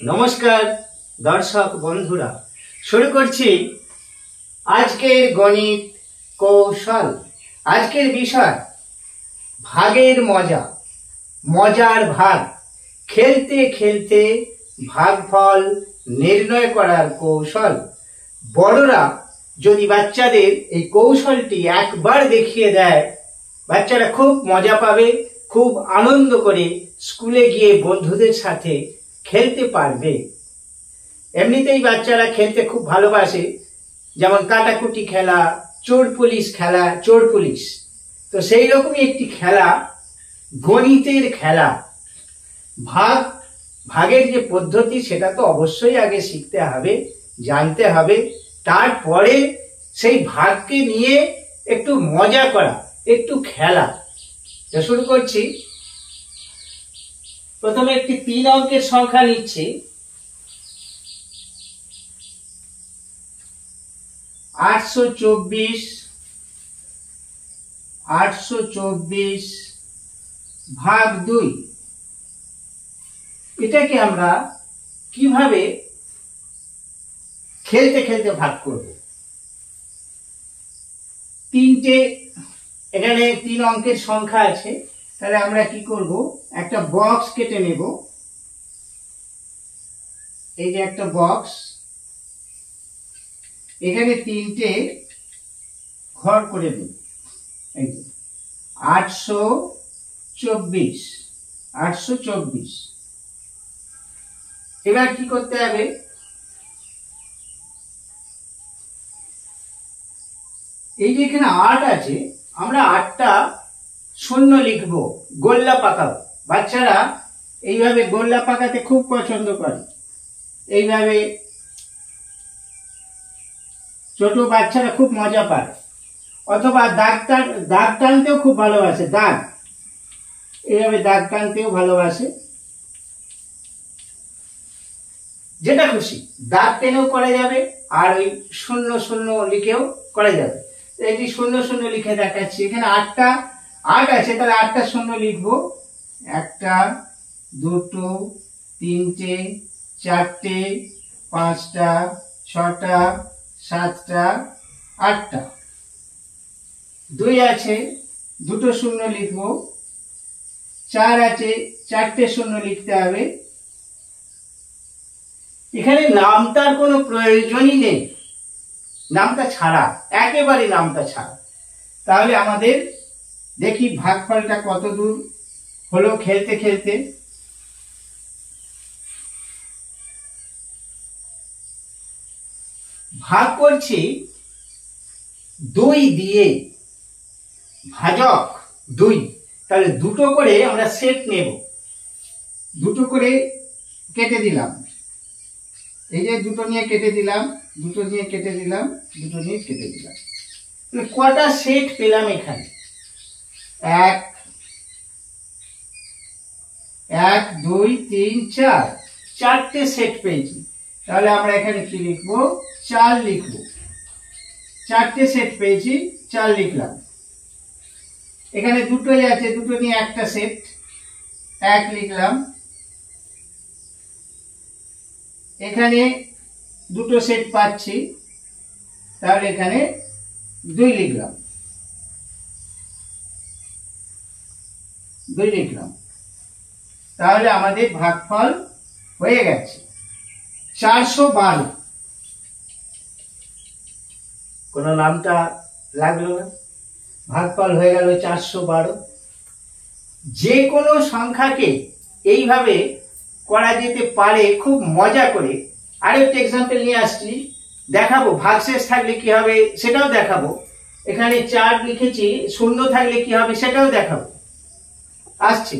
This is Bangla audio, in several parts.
নমস্কার দর্শক বন্ধুরা, শুরু করছি আজকের গণিত কৌশল। আজকের বিষয় ভাগের মজা, মজার ভাগ। খেলতে খেলতে ভাগফল নির্ণয় করার কৌশল। বড়রা যদি বাচ্চাদের এই কৌশলটি একবার দেখিয়ে দেয়, বাচ্চারা খুব মজা পাবে, খুব আনন্দ করে স্কুলে গিয়ে বন্ধুদের সাথে খেলতে পারবে। এমনিতেই বাচ্চারা খেলতে খুব ভালোবাসে, যেমন কাটাকুটি খেলা, চোর পুলিশ খেলা, চোর পুলিশ। তো সেই রকমই একটি খেলা গণিতের খেলা। ভাগের যে পদ্ধতি সেটা তো অবশ্যই আগে শিখতে হবে, জানতে হবে, তারপরে সেই ভাগকে নিয়ে একটু মজা করা, একটু খেলা। তো শুরু করছি। প্রথমে একটি 3 অঙ্কের সংখ্যা নিচ্ছি। 824 ভাগ 2। এটাকে আমরা কিভাবে খেলতে খেলতে ভাগ করব? এখানে 3 অঙ্কের সংখ্যা আছে, তাহলে আমরা কি করব, একটা বক্স কেটে নেব। এই যে একটা বক্স, এখানে 3টে ঘর করে দেব। এই যে 824। এবার কি করতে হবে, এই যে এখানে 8 আছে, আমরা 8টা শূন্য লিখব, গোল্লা পাকাবো। বাচ্চারা এইভাবে গোল্লা পাকাতে খুব পছন্দ করে। এইভাবে ছোট বাচ্চারা খুব মজা পায়। অথবা দাগ টানতেও খুব ভালোবাসে, দাগ এইভাবে দাগ টানতেও ভালোবাসে। যেটা খুশি দাগ টেনেও করা যাবে, আর ওই 0 লিখেও করা যাবে। এটি 0 লিখে দেখাচ্ছি। এখানে 8 আছে, তাহলে 8টা শূন্য লিখবো। 1টা 2টো 3টে 4টে 5টা 6টা 7টা 8টা। 2 আছে, 2টো শূন্য লিখবো। 4 আছে, 4টে শূন্য লিখতে হবে। এখানে নামটার কোনো প্রয়োজনই নেই, নামটা ছাড়া, একেবারে নামটা ছাড়া। তাহলে আমাদের দেখি ভাগফলটা কত দূর হলো খেলতে খেলতে। ভাগ করছি 2 দিয়ে, ভাজক 2। তাহলে 2টো করে আমরা সেট নেব, 2টো করে কেটে দিলাম। এই যে 2টো নিয়ে কেটে দিলাম, 2টো নিয়ে কেটে দিলাম, 2টো নিয়ে কেটে দিলাম। কটা সেট পেলাম এখানে? 1 2 3 4, 4টে সেট পেয়েছি। তাহলে আমরা এখানে কি লিখবো, 4 লিখবো। 4টে সেট পেয়েছি, 4 লিখলাম। এখানে 2টোই আছে, 2টো নিয়ে একটা সেট, 1 লিখলাম। এখানে 2টো সেট পাচ্ছি, তাহলে এখানে 2 লিখলাম। তাহলে আমাদের ভাগফল হয়ে গেছে 412। কোন নামটা লাগলো না, ভাগফল হয়ে গেল 412। যে কোনো সংখ্যাকে এইভাবে করা যেতে পারে খুব মজা করে। আরেকটা এক্সাম্পল নিয়ে আসছি, দেখাবো ভাগশেষ থাকলে কি হবে সেটাও দেখাবো। এখানে 4 লিখেছি, 0 থাকলে কি হবে সেটাও দেখাবো। আসছি।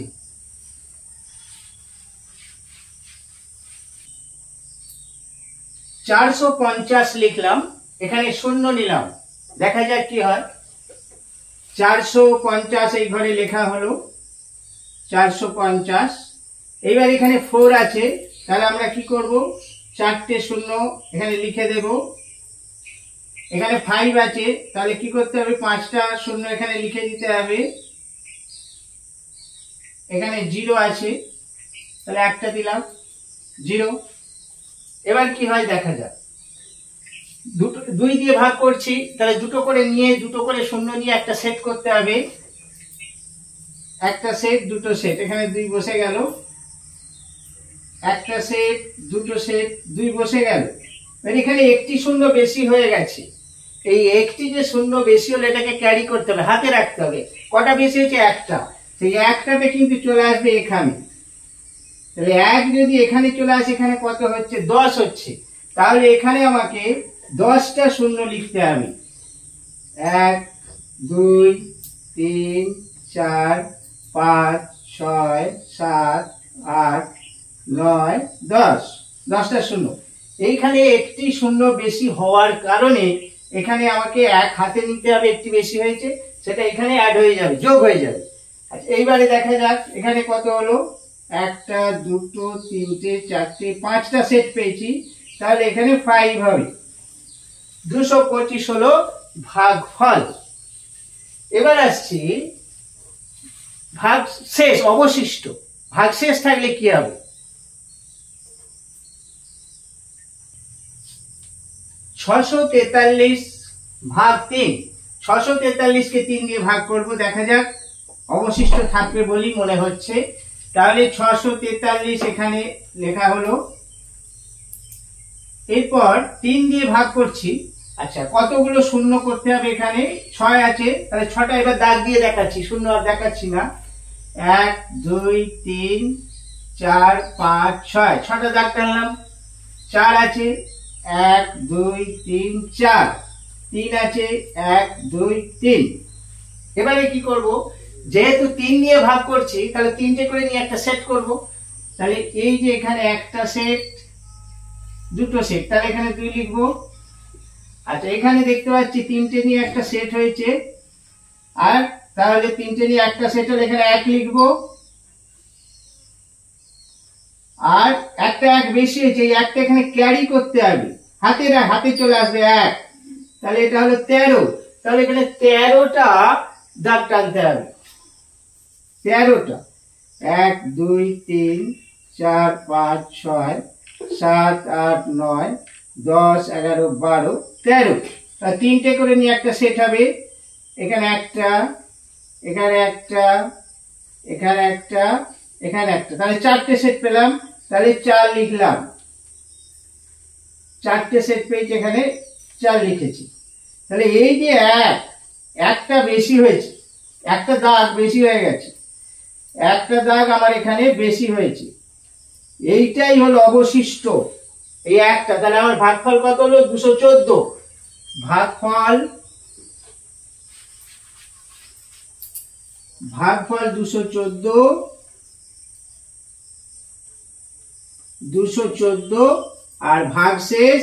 450 লিখলাম, এখানে 0 নিলাম, দেখা যাক কি হয়। 450 এই ঘরে লেখা হলো 450। এবার এখানে 4 আছে, তাহলে আমরা কি করব, 4টে শূন্য এখানে লিখে দেব। এখানে 5 আছে, তাহলে কি করতে হবে, 5টা শূন্য এখানে লিখে দিতে হবে। এখানে 0 আছে, তাহলে একটা দিলাম। 0। এবার কি হয় দেখা যাক, দুটো 2 দিয়ে ভাগ করছি, তাহলে দুটো করে নিয়ে দুটো করে শূন্য নিয়ে একটা সেট করতে হবে, একটা সেট দুটো সেট, এখানে 2 বসে গেল, একটা সেট দুটো সেট 2 বসে গেল। এখানে একটি শূন্য বেশি হয়ে গেছে, এই একটি যে শূন্য বেশি হলে এটাকে ক্যারি করতে হবে, হাতে রাখতে হবে। কটা বেশি হয়েছে? একটা। সেই একটাতে কিন্তু চলে আসবে এখানে, তাহলে 1 যদি এখানে চলে আসে, এখানে কত হচ্ছে? 10 হচ্ছে। তাহলে এখানে আমাকে 10টা শূন্য লিখতে হবে। 1 2 3 4 5 6 7 8 9 10, 10টা শূন্য। এইখানে একটি শূন্য বেশি হওয়ার কারণে এখানে আমাকে 1 হাতে নিতে হবে, একটি বেশি হয়েছে, সেটা এখানে অ্যাড হয়ে যাবে, যোগ হয়ে যাবে। আচ্ছা, এইবারে দেখা যাক এখানে কত হলো, 1টা 2টো 3টে 4টে 5টা সেট পেয়েছি, তাহলে এখানে 5 হবে। 225 হলো ভাগফল। এবার আসছি ভাগ শেষ, অবশিষ্ট। ভাগ শেষ থাকলে কি হবে? 643 ভাগ 3। 643 কে 3 দিয়ে ভাগ করব, দেখা যাক অবশিষ্ট থাকবে বলি মনে হচ্ছে। তাহলে 643 এখানে লেখা হলো, এরপর 3 দিয়ে ভাগ করছি। আচ্ছা, কতগুলো শূন্য করতে হবে? এখানে 6 আছে, তাহলে 6টা এবার দাগ দিয়ে দেখাচ্ছি, শূন্য আর দেখাচ্ছি না। 1 2 3 4 5 6, 6টা দাগ টানলাম। 4 আছে, 1 2 3 4, 3 আছে, 1 2 3। এবারে কি করব, যেহেতু 3 নিয়ে ভাগ করছি, তাহলে 3টে করে নিয়ে একটা সেট করব। তাহলে এই যে এখানে একটা সেট দুটো সেট, তাহলে এখানে 2 লিখবো। আচ্ছা, এখানে দেখতে পাচ্ছি 3টে নিয়ে একটা সেট হয়েছে, আর তাহলে 3টে নিয়ে একটা সেট হলে এখানে 1 লিখবো। আর একটা 1 বেশি হয়েছে, এই একটা এখানে ক্যারি করতে হবে, হাতে চলে আসবে 1, তাহলে এটা হলো 13। তাহলে এখানে 13টা দাগ টানতে হবে, 13টা। 1 2 3 4 5 6 7 8 9 10 11 12 13। তা 3টে করে নিয়ে একটা সেট হবে, এখানে একটা, এখানে একটা, এখানে একটা, এখানে একটা, তাহলে 4টে সেট পেলাম, তাহলে 4 লিখলাম। 4টে সেট পেয়েছি, এখানে 4 লিখেছি। তাহলে এই যে একটা বেশি হয়েছে, একটা দাগ বেশি হয়ে গেছে, একটা দাগ আমার এখানে বেশি হয়েছে, এইটাই হলো অবশিষ্ট, এই একটা। তাহলে আমার ভাগফল কত হলো? 214। ভাগফল 214 আর ভাগশেষ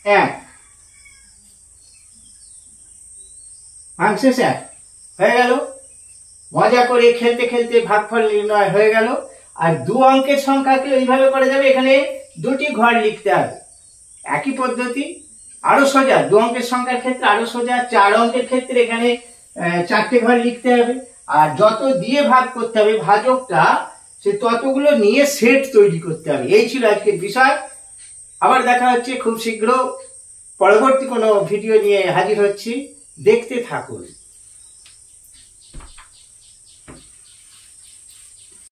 1, ভাগশেষ 1 হয়ে গেল। মজা করে খেলতে খেলতে ভাগফল নির্ণয় হয়ে গেল। আর 2 অঙ্কের সংখ্যাকে এইভাবে করা যাবে, এখানে 2টি ঘর লিখতে হবে, একই পদ্ধতি, আরো সোজা। 2 অঙ্কের সংখ্যার ক্ষেত্রে আরো সোজা, 4 অঙ্কের ক্ষেত্রে এখানে 4টে ঘর লিখতে হবে। আর যত দিয়ে ভাগ করতে হবে ভাজকটা, সে ততগুলো নিয়ে সেট তৈরি করতে হবে। এই ছিল আজকের বিষয়। আবার দেখা হচ্ছে খুব শীঘ্র, পরবর্তী কোনো ভিডিও নিয়ে হাজির হচ্ছি, দেখতে থাকুন।